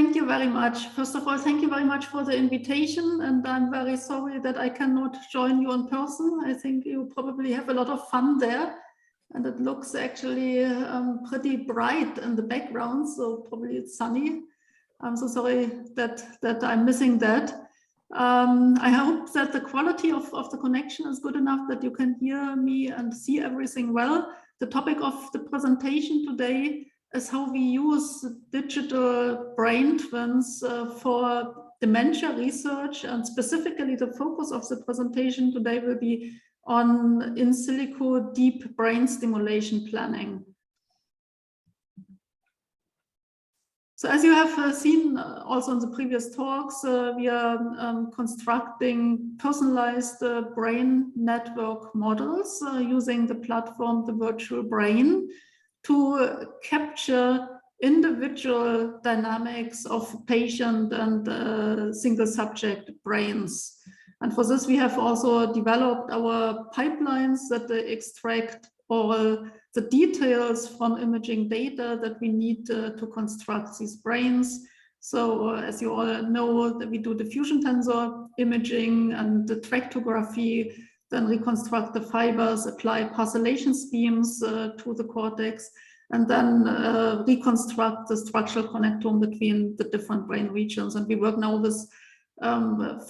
Thank you very much. First of all, thank you very much for the invitation, and I'm very sorry that I cannot join you in person. I think you probably have a lot of fun there, and it looks actually pretty bright in the background, so probably it's sunny. I'm so sorry that I'm missing that. I hope that the quality of the connection is good enough that you can hear me and see everything well. The topic of the presentation today is how we use digital brain twins for dementia research, and specifically the focus of the presentation today will be on in silico deep brain stimulation planning. So as you have seen also in the previous talks, we are constructing personalized brain network models using the platform, the virtual brain, to capture individual dynamics of patient and single subject brains. And for this, we have also developed our pipelines that extract all the details from imaging data that we need to construct these brains. So as you all know, that we do diffusion tensor imaging and the tractography, then reconstruct the fibers, apply parcellation schemes to the cortex, and then reconstruct the structural connectome between the different brain regions. And we work now with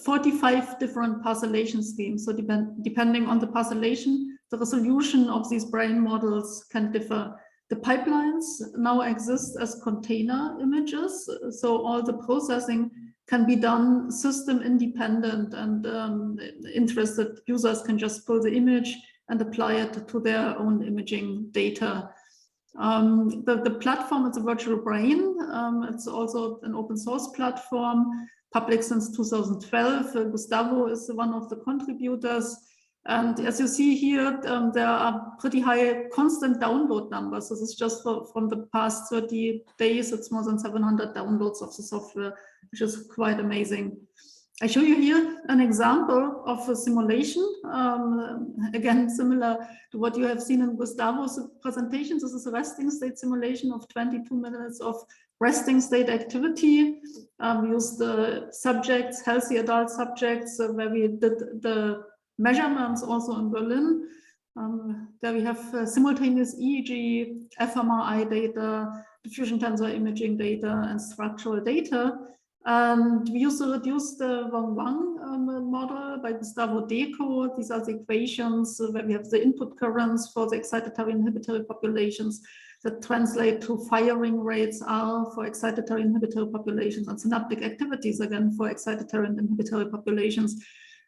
45 different parcellation schemes. So depending on the parcellation, the resolution of these brain models can differ. The pipelines now exist as container images, so all the processing can be done system independent, and interested users can just pull the image and apply it to their own imaging data. The platform is a virtual brain. It's also an open source platform, public since 2012. Gustavo is one of the contributors. And as you see here, there are pretty high constant download numbers. So this is just from the past 30 days. It's more than 700 downloads of the software, which is quite amazing. I show you here an example of a simulation. Again, similar to what you have seen in Gustavo's presentation. This is a resting state simulation of 22 minutes of resting state activity. We used the subjects, healthy adult subjects, where we did the measurements also in Berlin. There we have simultaneous EEG, fMRI data, diffusion tensor imaging data, and structural data. And we used to reduce the Wang model by Gustavo Deco. These are the equations where we have the input currents for the excitatory inhibitory populations that translate to firing rates R for excitatory inhibitory populations, and synaptic activities again for excitatory and inhibitory populations.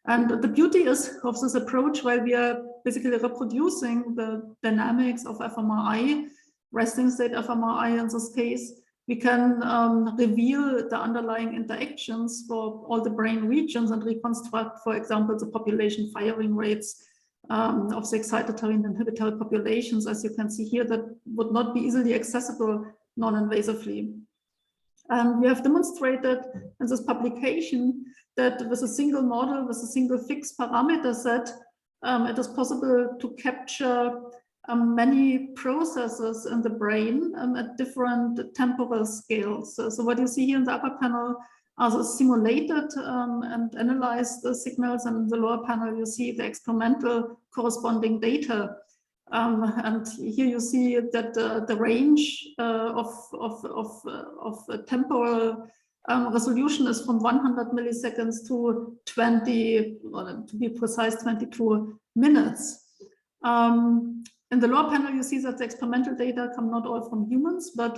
And the beauty is of this approach, while we are basically reproducing the dynamics of fMRI, resting state fMRI in this case, we can reveal the underlying interactions for all the brain regions and reconstruct, for example, the population firing rates of the excitatory and inhibitory populations, as you can see here, that would not be easily accessible non-invasively. And we have demonstrated in this publication that with a single model, with a single fixed parameter set, it is possible to capture many processes in the brain at different temporal scales. So what you see here in the upper panel are the simulated and analyzed signals, and in the lower panel you see the experimental corresponding data. And here you see that the range of temporal resolution is from 100 milliseconds to 20, or to be precise, 22 minutes. In the lower panel, you see that the experimental data come not all from humans, but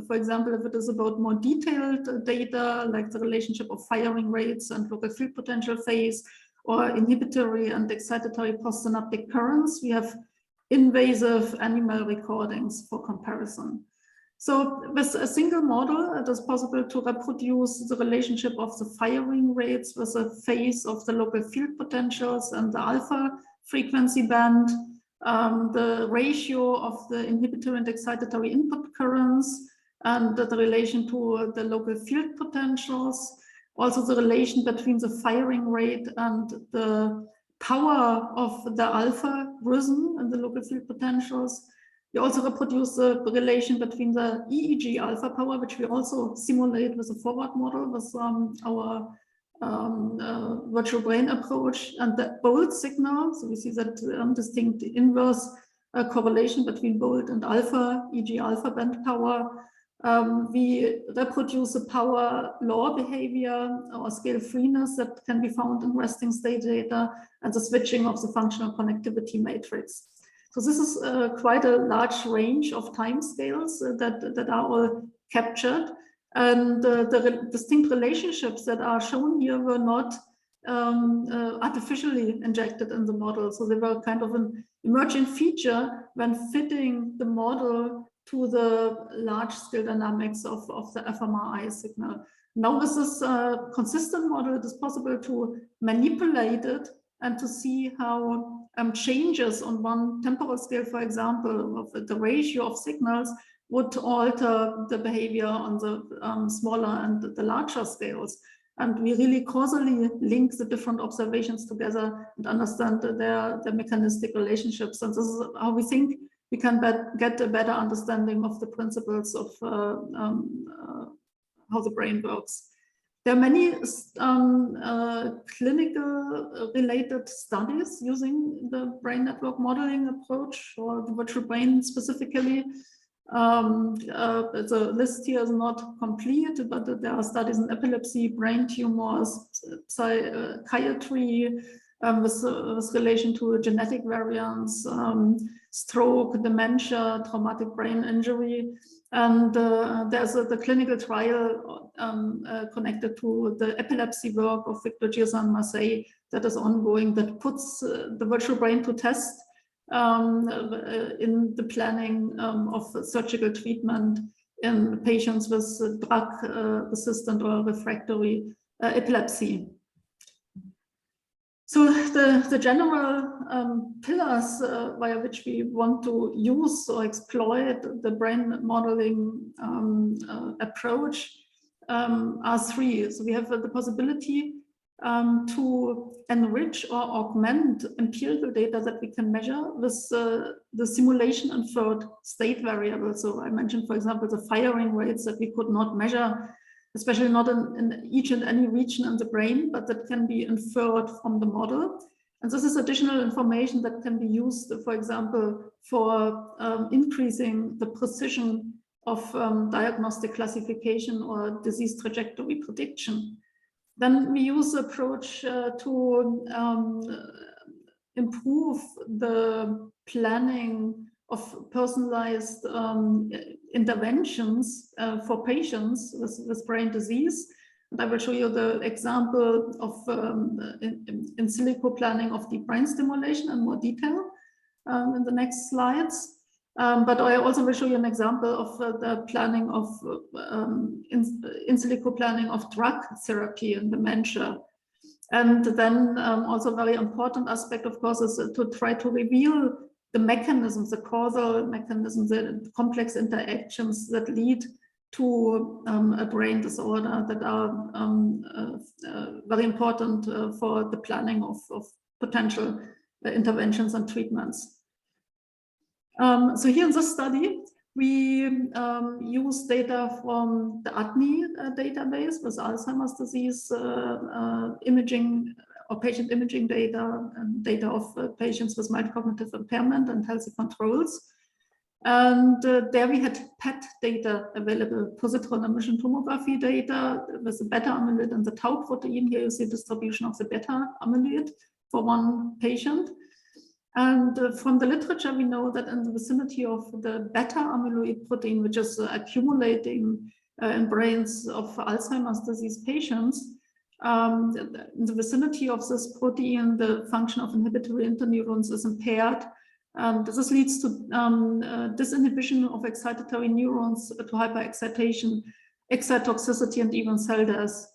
for example, if it is about more detailed data, like the relationship of firing rates and local field potential phase, or inhibitory and excitatory postsynaptic currents, we have invasive animal recordings for comparison. So with a single model, it is possible to reproduce the relationship of the firing rates with the phase of the local field potentials and the alpha frequency band, the ratio of the inhibitory and excitatory input currents, and the relation to the local field potentials, also the relation between the firing rate and the power of the alpha risen and the local field potentials, We also reproduce the relation between the EEG alpha power, which we also simulate with a forward model with our virtual brain approach, and the bold signal. So we see that distinct inverse correlation between bold and alpha, e.g. alpha band power. We reproduce the power law behavior or scale freeness that can be found in resting state data, and the switching of the functional connectivity matrix. So this is quite a large range of time scales that are all captured. And the distinct relationships that are shown here were not artificially injected in the model. So they were kind of an emergent feature when fitting the model to the large-scale dynamics of the fMRI signal. Now with this consistent model, it is possible to manipulate it and to see how changes on one temporal scale, for example, of the ratio of signals would alter the behavior on the smaller and the larger scales. And we really causally link the different observations together and understand their mechanistic relationships. And this is how we think we can get a better understanding of the principles of how the brain works. There are many clinical related studies using the brain network modeling approach, or the virtual brain specifically. The list here is not complete, but there are studies in epilepsy, brain tumors, psychiatry, with relation to genetic variants, stroke, dementia, traumatic brain injury. And there's the clinical trial connected to the epilepsy work of Victor Girsan Marseille that is ongoing, that puts the virtual brain to test in the planning of surgical treatment in patients with drug-resistant or refractory epilepsy. So the general pillars via which we want to use or exploit the brain modeling approach are three. So we have the possibility to enrich or augment empirical data that we can measure with the simulation inferred state variables. So I mentioned, for example, the firing rates that we could not measure, especially not in each and any region in the brain, but that can be inferred from the model. And this is additional information that can be used, for example, for increasing the precision of diagnostic classification or disease trajectory prediction. Then we use the approach to improve the planning of personalized interventions for patients with brain disease. And I will show you the example of in silico planning of deep brain stimulation in more detail in the next slides. But I also will show you an example of the planning of in silico planning of drug therapy in dementia. And then also a very important aspect, of course, is to try to reveal the mechanisms, the causal mechanisms, the complex interactions that lead to a brain disorder that are very important for the planning of potential interventions and treatments. So here in this study, we use data from the ADNI database with Alzheimer's disease imaging or patient imaging data and data of patients with mild cognitive impairment and healthy controls. And there we had PET data available, positron emission tomography data with the beta amyloid and the tau protein. Here you see distribution of the beta amyloid for one patient. And from the literature, we know that in the vicinity of the beta amyloid protein, which is accumulating in brains of Alzheimer's disease patients, in the vicinity of this protein, the function of inhibitory interneurons is impaired. And this leads to disinhibition of excitatory neurons, to hyperexcitation, excitotoxicity, and even cell death.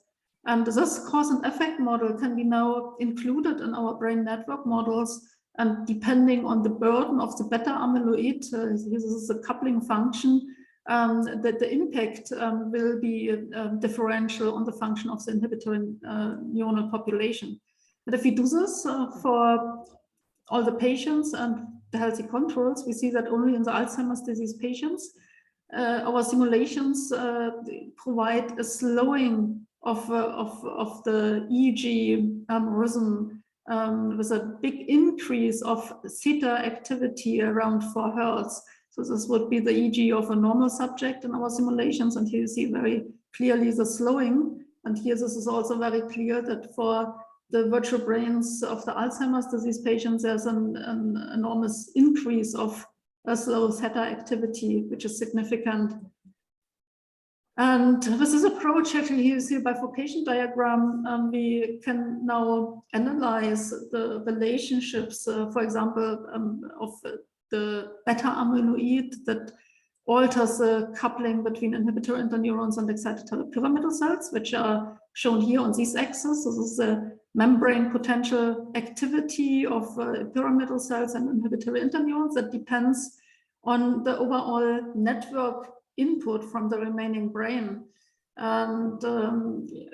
And this cause and effect model can be now included in our brain network models. And depending on the burden of the beta amyloid, this is a coupling function, that the impact will be differential on the function of the inhibitory neuronal population. But if we do this for all the patients and the healthy controls, we see that only in the Alzheimer's disease patients, our simulations provide a slowing of the EEG rhythm with a big increase of theta activity around 4 Hertz. So this would be the EEG of a normal subject in our simulations. And here you see very clearly the slowing. And here this is also very clear that for the virtual brains of the Alzheimer's disease patients, there's an enormous increase of a slow theta activity, which is significant. And with this approach, actually, here you see a bifurcation diagram. We can now analyze the relationships, for example, of the beta amyloid that alters the coupling between inhibitory interneurons and excitatory pyramidal cells, which are shown here on this axis. This is the membrane potential activity of pyramidal cells and inhibitory interneurons that depends on the overall network input from the remaining brain. And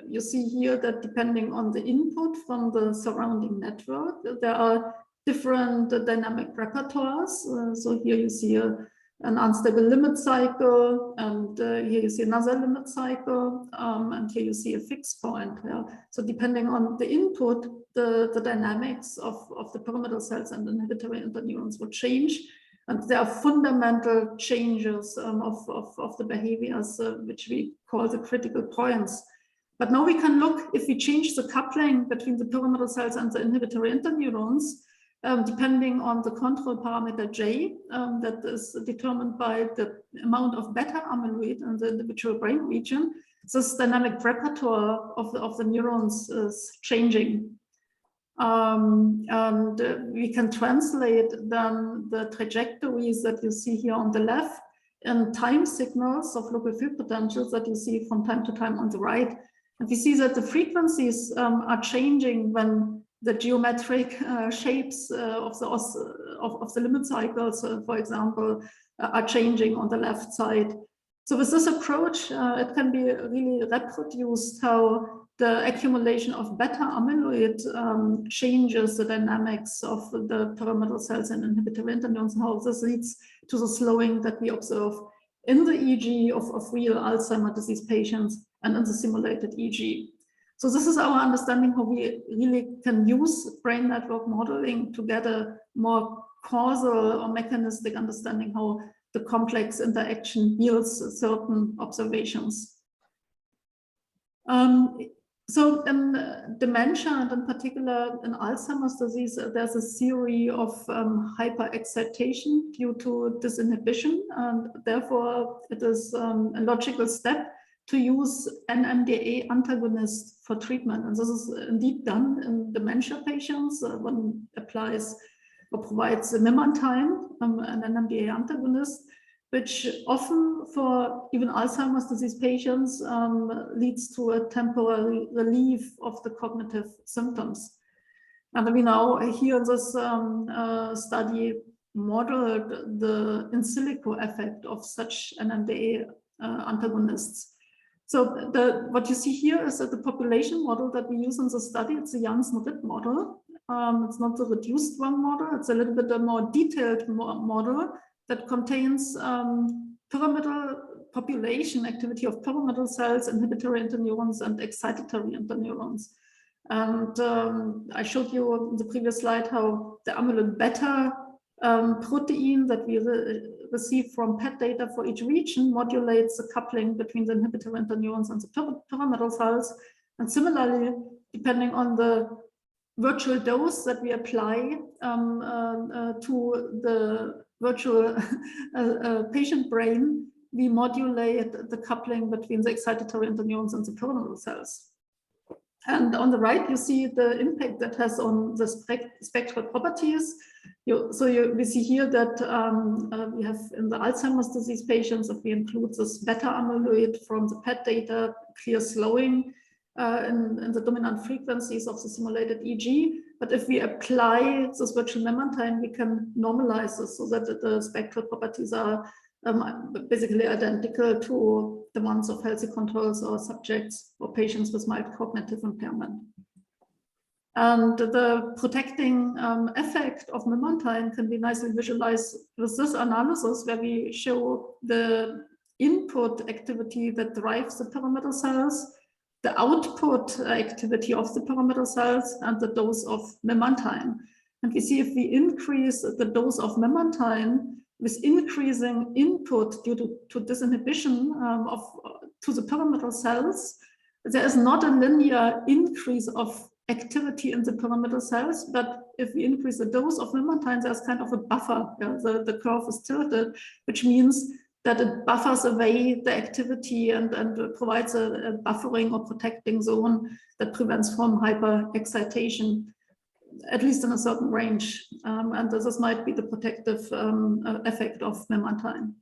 you see here that depending on the input from the surrounding network, there are different dynamic repertoires. So here you see an unstable limit cycle, and here you see another limit cycle, and here you see a fixed point. Yeah. So depending on the input, the dynamics of the pyramidal cells and inhibitory interneurons will change. And there are fundamental changes of the behaviors, which we call the critical points. But now we can look, if we change the coupling between the pyramidal cells and the inhibitory interneurons, depending on the control parameter J, that is determined by the amount of beta amyloid in the individual brain region, this dynamic repertoire of the neurons is changing. And we can translate then the trajectories that you see here on the left in time signals of local field potentials that you see from time to time on the right. And we see that the frequencies are changing when the geometric shapes of the limit cycles, for example, are changing on the left side. So with this approach, it can be really reproduced how the accumulation of beta amyloid changes the dynamics of the pyramidal cells and inhibitory interneurons, and how this leads to the slowing that we observe in the EEG of real Alzheimer's disease patients and in the simulated EEG. So this is our understanding how we really can use brain network modeling to get a more causal or mechanistic understanding how the complex interaction yields certain observations. So in dementia, and in particular in Alzheimer's disease, there's a theory of hyperexcitation due to disinhibition, and therefore it is a logical step to use an NMDA antagonist for treatment. And this is indeed done in dementia patients. One applies or provides memantine, an NMDA antagonist, which often for even Alzheimer's disease patients leads to a temporary relief of the cognitive symptoms. And we now here in this study modeled the in silico effect of such NMDA antagonists. So what you see here is that the population model that we use in the study, it's a Janssen-Ritt model. It's not the reduced one model, it's a little bit a more detailed model that contains pyramidal population activity of pyramidal cells, inhibitory interneurons, and excitatory interneurons. And I showed you in the previous slide how the amyloid beta protein that we receive from PET data for each region modulates the coupling between the inhibitory interneurons and the pyramidal cells. And similarly, depending on the virtual dose that we apply to the virtual patient brain, we modulate the coupling between the excitatory interneurons and the pyramidal cells. And on the right, you see the impact that has on the spectral properties. We see here that we have in the Alzheimer's disease patients, if we include this beta amyloid from the PET data, clear slowing in the dominant frequencies of the simulated EEG. But if we apply this virtual memantine, we can normalize this so that the spectral properties are basically identical to the ones of healthy controls or subjects or patients with mild cognitive impairment. And the protecting effect of memantine can be nicely visualized with this analysis, where we show the input activity that drives the pyramidal cells, the output activity of the pyramidal cells, and the dose of memantine. And we see if we increase the dose of memantine with increasing input due to disinhibition to the pyramidal cells, there is not a linear increase of activity in the pyramidal cells, but if we increase the dose of memantine, there's kind of a buffer. Yeah? The curve is tilted, which means that it buffers away the activity and provides a buffering or protecting zone that prevents from hyperexcitation, at least in a certain range. And this might be the protective effect of memantine.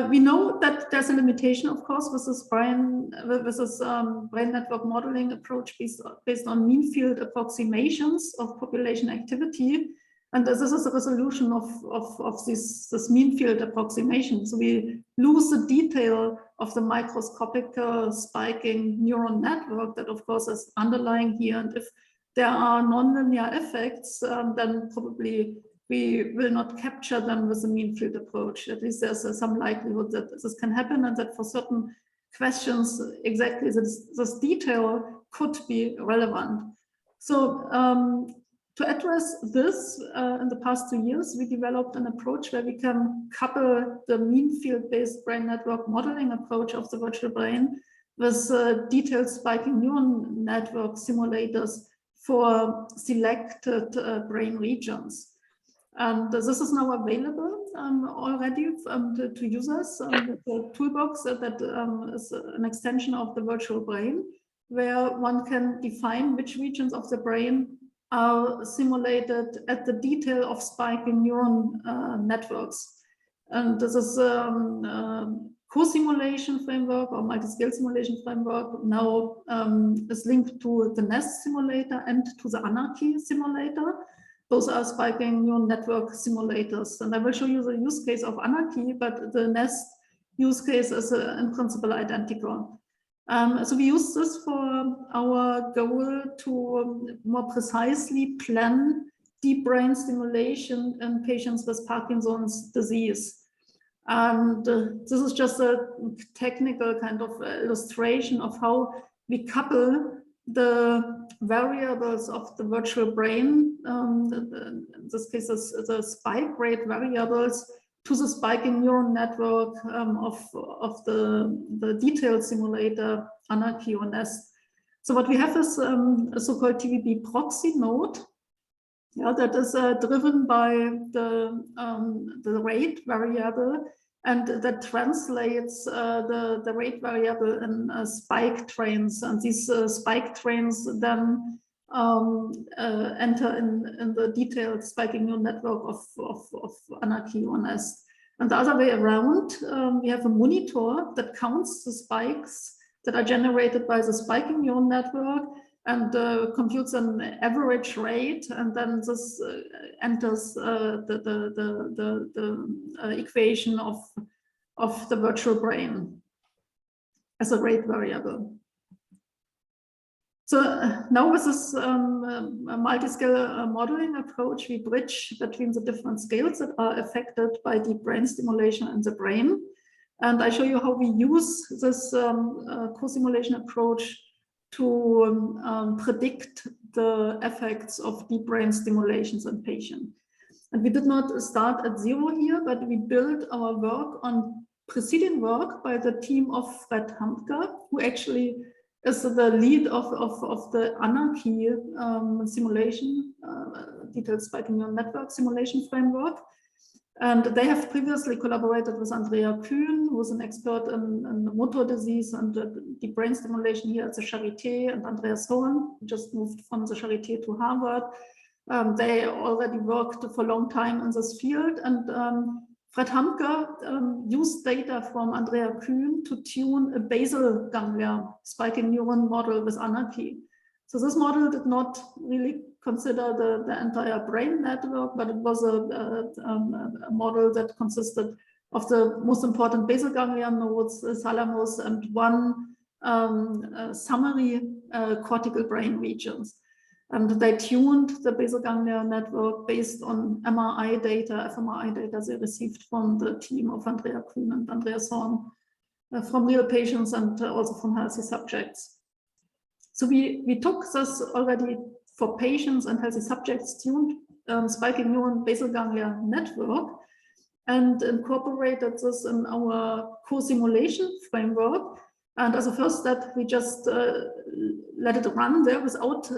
We know that there's a limitation, of course, with this brain network modeling approach based on mean field approximations of population activity. And this is a resolution of this mean field approximation. So we lose the detail of the microscopic spiking neuron network that, of course, is underlying here. And if there are nonlinear effects, then probably we will not capture them with the mean field approach. At least there's some likelihood that this can happen, and that for certain questions, exactly this detail could be relevant. So to address this, in the past 2 years, we developed an approach where we can couple the mean field-based brain network modeling approach of the virtual brain with detailed spiking neuron network simulators for selected brain regions. And this is now available already to users. The toolbox that is an extension of the virtual brain, where one can define which regions of the brain are simulated at the detail of spiking neuron networks. And this is co-simulation framework or multi-scale simulation framework now is linked to the NEST simulator and to the Anarchy simulator. Those are spiking neural network simulators. And I will show you the use case of Anarchy, but the NEST use case is in principle identical. So we use this for our goal to more precisely plan deep brain stimulation in patients with Parkinson's disease. And this is just a technical kind of illustration of how we couple the variables of the virtual brain, in this case the spike rate variables, to the spiking neuron network of the detailed simulator Anarchy or NEST. So what we have is a so-called TVB proxy node, yeah, that is driven by the rate variable, and that translates the rate variable in spike trains, and these spike trains then enter in the detailed spiking neural network of Anarchy or NEST. And the other way around, we have a monitor that counts the spikes that are generated by the spiking neural network and computes an average rate, and then this enters the equation of the virtual brain as a rate variable. So now with this multi-scale modeling approach, we bridge between the different scales that are affected by deep brain stimulation in the brain. And I show you how we use this co-simulation approach to predict the effects of deep brain stimulations in patients. And we did not start at zero here, but we built our work on preceding work by the team of Fred Hamka, who actually is the lead of the Anarchy simulation, detailed spiking neural network simulation framework. And they have previously collaborated with Andrea Kühn, who is an expert in motor disease and deep brain stimulation here at the Charité, and Andreas Horn, who just moved from the Charité to Harvard. They already worked for a long time in this field, and Fred Hamka used data from Andrea Kühn to tune a basal ganglia spiking neuron model with Anarchy. So this model did not really consider the entire brain network, but it was a model that consisted of the most important basal ganglia nodes, thalamus, and one summary cortical brain regions. And they tuned the basal ganglia network based on MRI data, fMRI data they received from the team of Andrea Kuhn and Andreas Horn, from real patients and also from healthy subjects. So we took this already for patients and healthy subjects tuned spiking neuron basal ganglia network and incorporated this in our co-simulation framework. And as a first step, we just let it run there without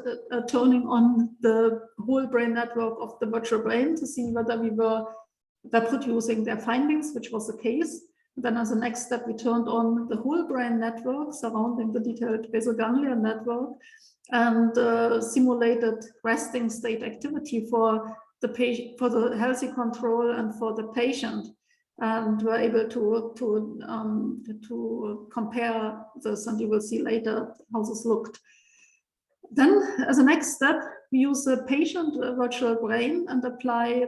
turning on the whole brain network of the virtual brain to see whether we were reproducing their findings, which was the case. Then as a next step, we turned on the whole brain network surrounding the detailed basal ganglia network and simulated resting state activity for the patient, for the healthy control and for the patient. And we're able to compare this, and you will see later how this looked. Then, as a next step, we use a patient virtual brain and apply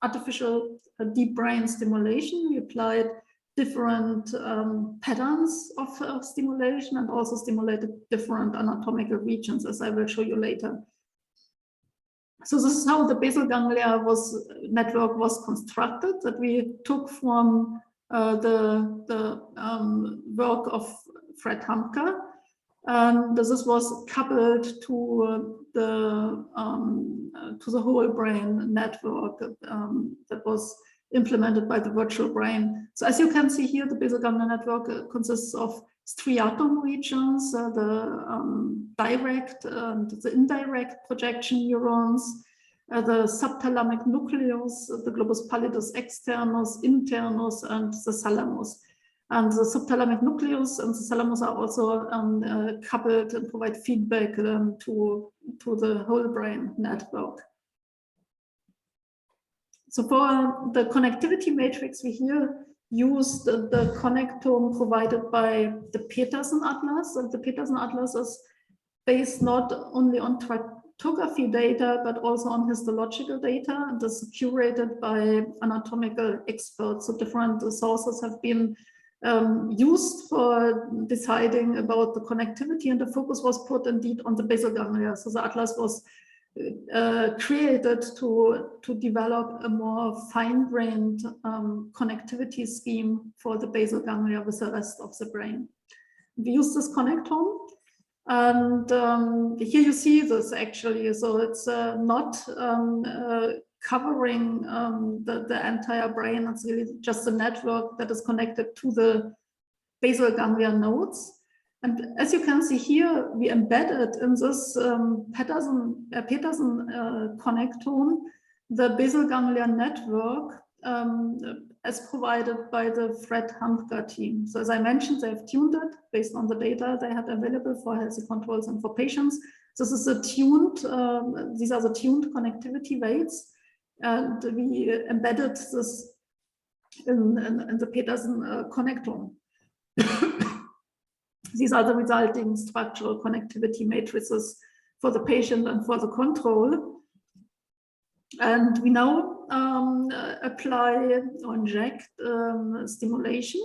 artificial deep brain stimulation. We applied different patterns of stimulation and also stimulated different anatomical regions, as I will show you later. So this is how the basal ganglia network was constructed, that we took from the work of Fred Hamke, and this was coupled to the whole brain network that was implemented by the virtual brain. So as you can see here, the basal ganglia network consists of striatum regions, the direct and the indirect projection neurons, the subthalamic nucleus, the globus pallidus externus, internus, and the thalamus. And the subthalamic nucleus and the thalamus are also coupled and provide feedback to the whole brain network. So for the connectivity matrix, we here used the connectome provided by the Peterson Atlas. And the Peterson Atlas is based not only on tractography data, but also on histological data. And this is curated by anatomical experts. So different sources have been used for deciding about the connectivity, and the focus was put indeed on the basal ganglia. So the Atlas was created to develop a more fine-grained connectivity scheme for the basal ganglia with the rest of the brain. We use this connectome, and here you see this actually. So it's not covering the entire brain. It's really just a network that is connected to the basal ganglia nodes. And as you can see here, we embedded in this Peterson connectome the basal ganglia network as provided by the Fred Hamke team. So as I mentioned, they have tuned it based on the data they had available for healthy controls and for patients. This is a tuned, these are the tuned connectivity weights, and we embedded this in the Peterson connectome. These are the resulting structural connectivity matrices for the patient and for the control. And we now apply or inject stimulation.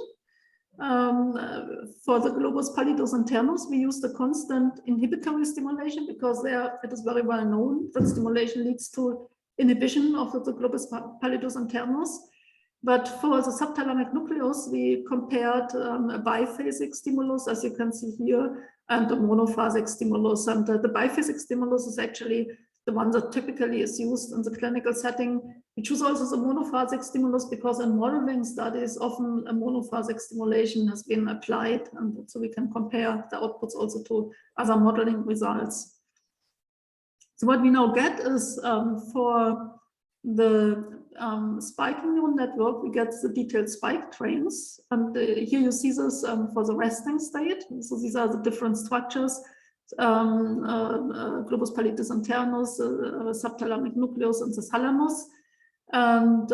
For the globus pallidus internus, we use the constant inhibitory stimulation because there it is very well known that stimulation leads to inhibition of the globus pallidus internus. But for the subthalamic nucleus, we compared a biphasic stimulus, as you can see here, and a monophasic stimulus. And the biphasic stimulus is actually the one that typically is used in the clinical setting. We choose also the monophasic stimulus because in modeling studies, often a monophasic stimulation has been applied. And so we can compare the outputs also to other modeling results. So what we now get is for the spiking neural network, we get the detailed spike trains. And here you see this for the resting state. So these are the different structures, globus pallidus internus, subthalamic nucleus, and the thalamus. And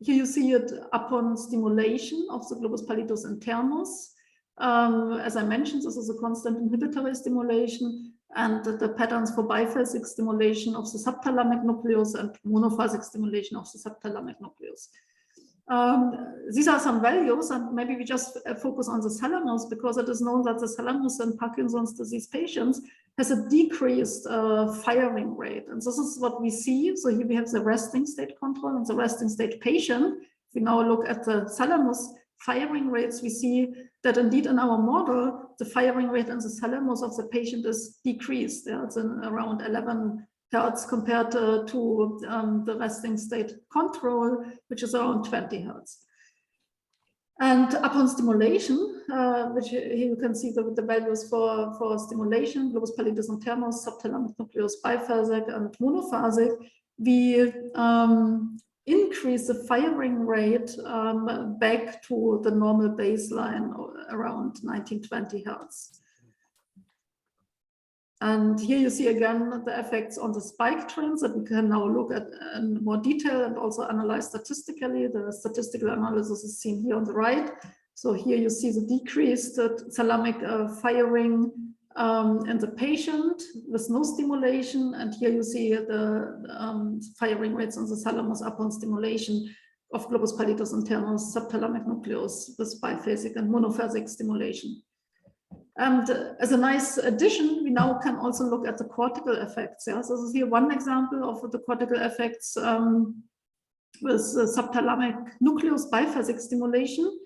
here you see it upon stimulation of the globus pallidus internus. As I mentioned, this is a constant inhibitory stimulation, and the patterns for biphasic stimulation of the subthalamic nucleus and monophasic stimulation of the subthalamic nucleus. These are some values, and maybe we just focus on the thalamus, because it is known that the thalamus in Parkinson's disease patients has a decreased firing rate. And this is what we see. So here we have the resting state control and the resting state patient. If we now look at the thalamus firing rates, we see that indeed in our model, the firing rate in the thalamus of the patient is decreased. Yeah, it's in around 11 hertz compared to the resting state control, which is around 20 hertz. And upon stimulation, which here you can see the values for stimulation, globus pallidus internus, subthalamic nucleus biphasic and monophasic, we increase the firing rate back to the normal baseline around 19-20 hertz. And here you see again the effects on the spike trends that we can now look at in more detail and also analyze statistically. The statistical analysis is seen here on the right. So here you see the decreased thalamic firing in the patient with no stimulation. And here you see the firing rates on the thalamus upon stimulation of globus pallidus internus, subthalamic nucleus with biphasic and monophasic stimulation. And as a nice addition, we now can also look at the cortical effects. Yeah? So this is here one example of the cortical effects with subthalamic nucleus biphasic stimulation.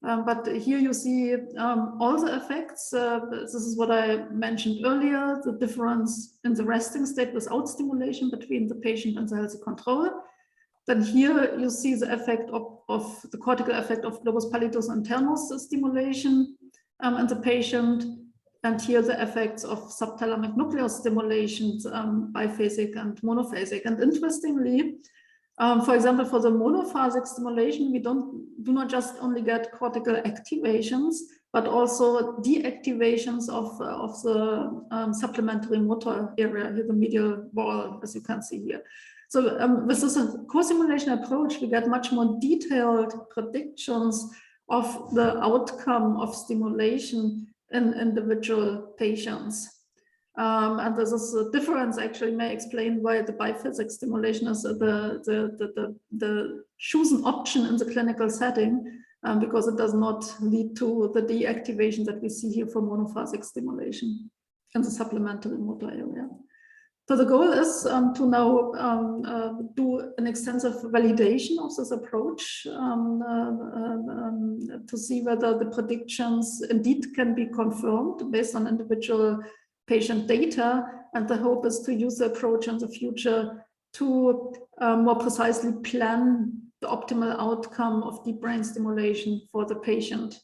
But here you see all the effects. This is what I mentioned earlier, the difference in the resting state without stimulation between the patient and the healthy control. Then here you see the effect of the cortical effect of globus pallidus internus stimulation in the patient, and here the effects of subthalamic nucleus stimulations, biphasic and monophasic. And interestingly, for example, for the monophasic stimulation, we do not just only get cortical activations, but also deactivations of the supplementary motor area, here the medial wall, as you can see here. So with this co-simulation approach, we get much more detailed predictions of the outcome of stimulation in individual patients. And this is a difference actually may explain why the biphasic stimulation is the chosen option in the clinical setting, because it does not lead to the deactivation that we see here for monophasic stimulation in the supplementary motor area. So the goal is to now do an extensive validation of this approach to see whether the predictions indeed can be confirmed based on individual patient data. And the hope is to use the approach in the future to more precisely plan the optimal outcome of deep brain stimulation for the patient.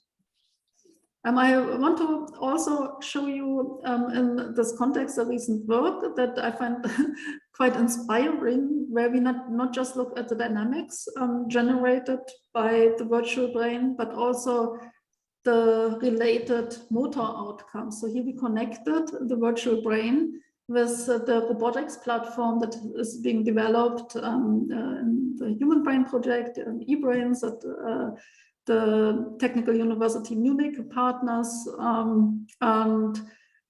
I want to also show you in this context a recent work that I find quite inspiring, where we not just look at the dynamics generated by the virtual brain, but also the related motor outcomes. So here we connected the virtual brain with the robotics platform that is being developed in the Human Brain Project, eBrains at the Technical University Munich partners, and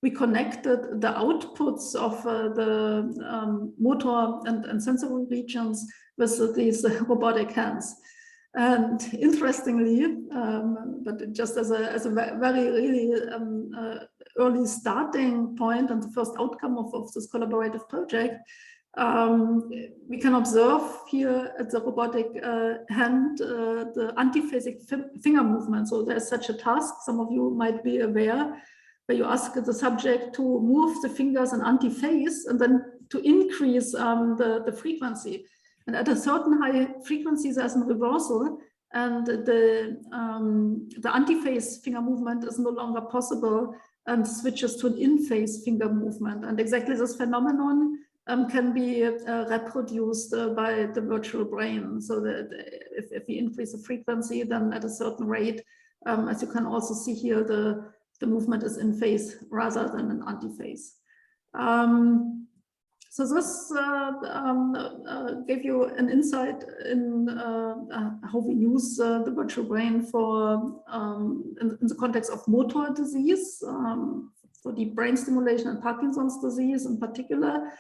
we connected the outputs of the motor and sensory regions with these robotic hands. And interestingly, but just as a very really early starting point and the first outcome of this collaborative project, we can observe here at the robotic hand the antiphasic finger movement. So there's such a task, some of you might be aware, where you ask the subject to move the fingers in antiphase and then to increase the frequency. And at a certain high frequency, there's a reversal, and the antiphase finger movement is no longer possible and switches to an in-phase finger movement. And exactly this phenomenon can be reproduced by the virtual brain. So that if we increase the frequency, then at a certain rate, as you can also see here, the movement is in phase rather than an antiphase. So this gave you an insight in how we use the virtual brain for in the context of motor disease, for deep brain stimulation and Parkinson's disease in particular.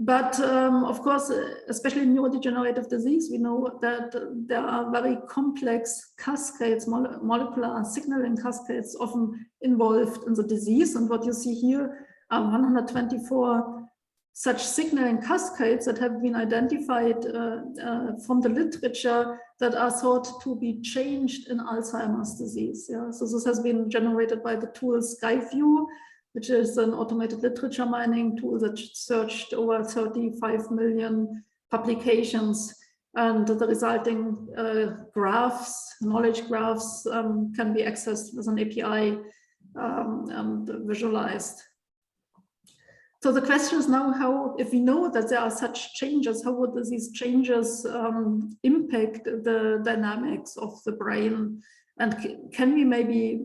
But of course, especially in neurodegenerative disease, we know that there are very complex cascades, molecular signaling cascades often involved in the disease. And what you see here are 124 such signaling cascades that have been identified from the literature that are thought to be changed in Alzheimer's disease. Yeah? So this has been generated by the tool Skyview, which is an automated literature mining tool that searched over 35 million publications. And the resulting graphs, knowledge graphs, can be accessed with an API and visualized. So the question is now how, if we know that there are such changes, how would these changes impact the dynamics of the brain? And can we maybe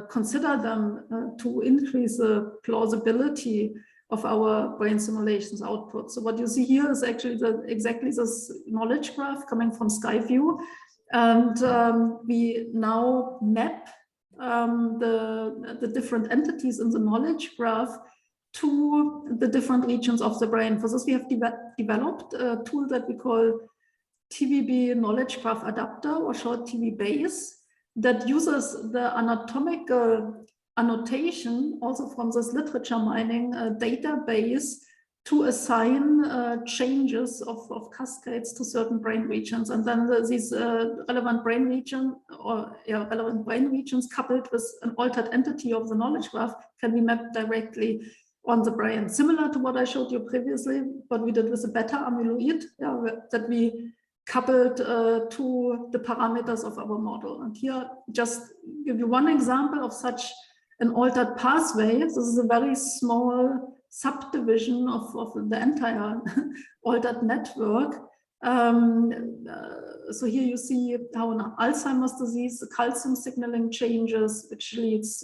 consider them to increase the plausibility of our brain simulations output? So what you see here is actually exactly this knowledge graph coming from Skyview. And we now map the different entities in the knowledge graph to the different regions of the brain. For this, we have developed a tool that we call TVB Knowledge Graph Adapter, or short TVBase, that uses the anatomical annotation, also from this literature mining database, to assign changes of cascades to certain brain regions. And then these relevant brain regions coupled with an altered entity of the knowledge graph can be mapped directly on the brain. Similar to what I showed you previously, what we did with the beta amyloid, that we coupled to the parameters of our model. And here, just give you one example of such an altered pathway. This is a very small subdivision of the entire altered network. So here you see how in Alzheimer's disease, calcium signaling changes, which leads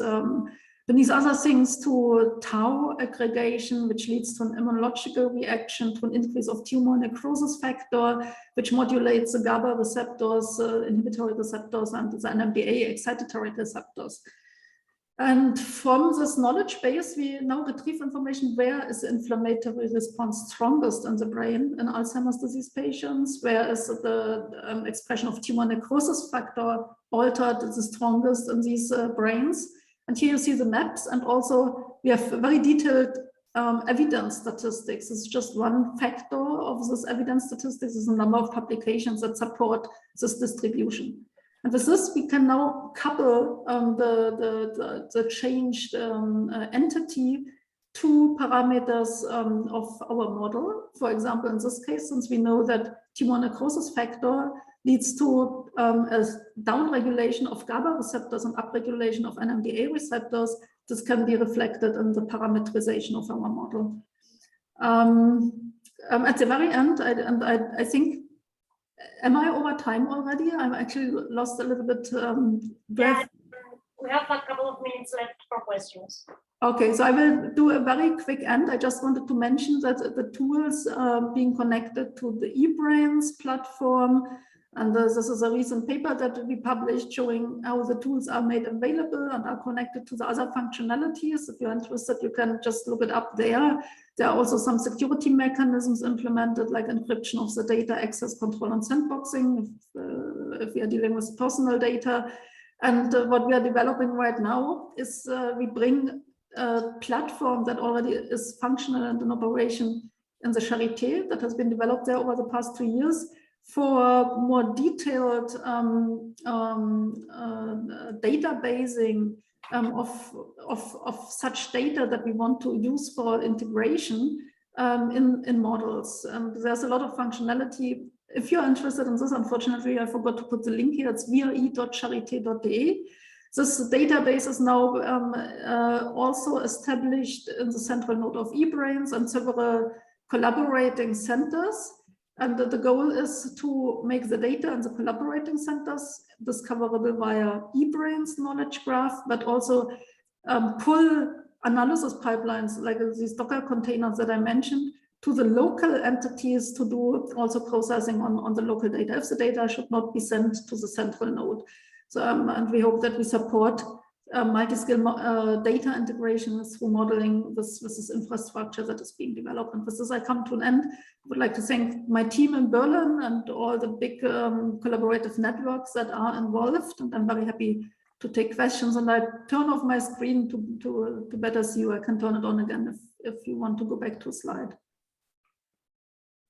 beneath other things to tau aggregation, which leads to an immunological reaction, to an increase of tumor necrosis factor, which modulates the GABA receptors, inhibitory receptors, and the NMDA excitatory receptors. And from this knowledge base, we now retrieve information: where is the inflammatory response strongest in the brain in Alzheimer's disease patients? Where is the expression of tumor necrosis factor altered the strongest in these brains? And here you see the maps, and also we have very detailed evidence statistics. It's just one factor of this evidence statistics is the number of publications that support this distribution. And with this, we can now couple the changed entity to parameters of our model. For example, in this case, since we know that tumor necrosis factor leads to a downregulation of GABA receptors and upregulation of NMDA receptors, this can be reflected in the parameterization of our model. At the very end, I think, am I over time already? I'm actually lost a little bit. Yeah, we have a couple of minutes left for questions. Okay, so I will do a very quick end. I just wanted to mention that the tools are being connected to the eBrains platform. And this is a recent paper that we published showing how the tools are made available and are connected to the other functionalities. If you're interested, you can just look it up there. There are also some security mechanisms implemented, like encryption of the data, access control, and sandboxing, if we are dealing with personal data. And what we are developing right now is we bring a platform that already is functional and in operation in the Charité that has been developed there over the past 2 years, for more detailed databasing of such data that we want to use for integration in models. And there's a lot of functionality. If you're interested in this, unfortunately, I forgot to put the link here. It's vre.charite.de. This database is now also established in the central node of eBrains and several collaborating centers. And the goal is to make the data in the collaborating centers discoverable via eBrains knowledge graph, but also pull analysis pipelines like these Docker containers that I mentioned to the local entities to do also processing on the local data, if the data should not be sent to the central node. So, and we hope that we support multi-skill data integration through modeling with this infrastructure that is being developed. And with this, I come to an end. I would like to thank my team in Berlin and all the big collaborative networks that are involved. And I'm very happy to take questions. And I turn off my screen to better see you. I can turn it on again if you want to go back to a slide.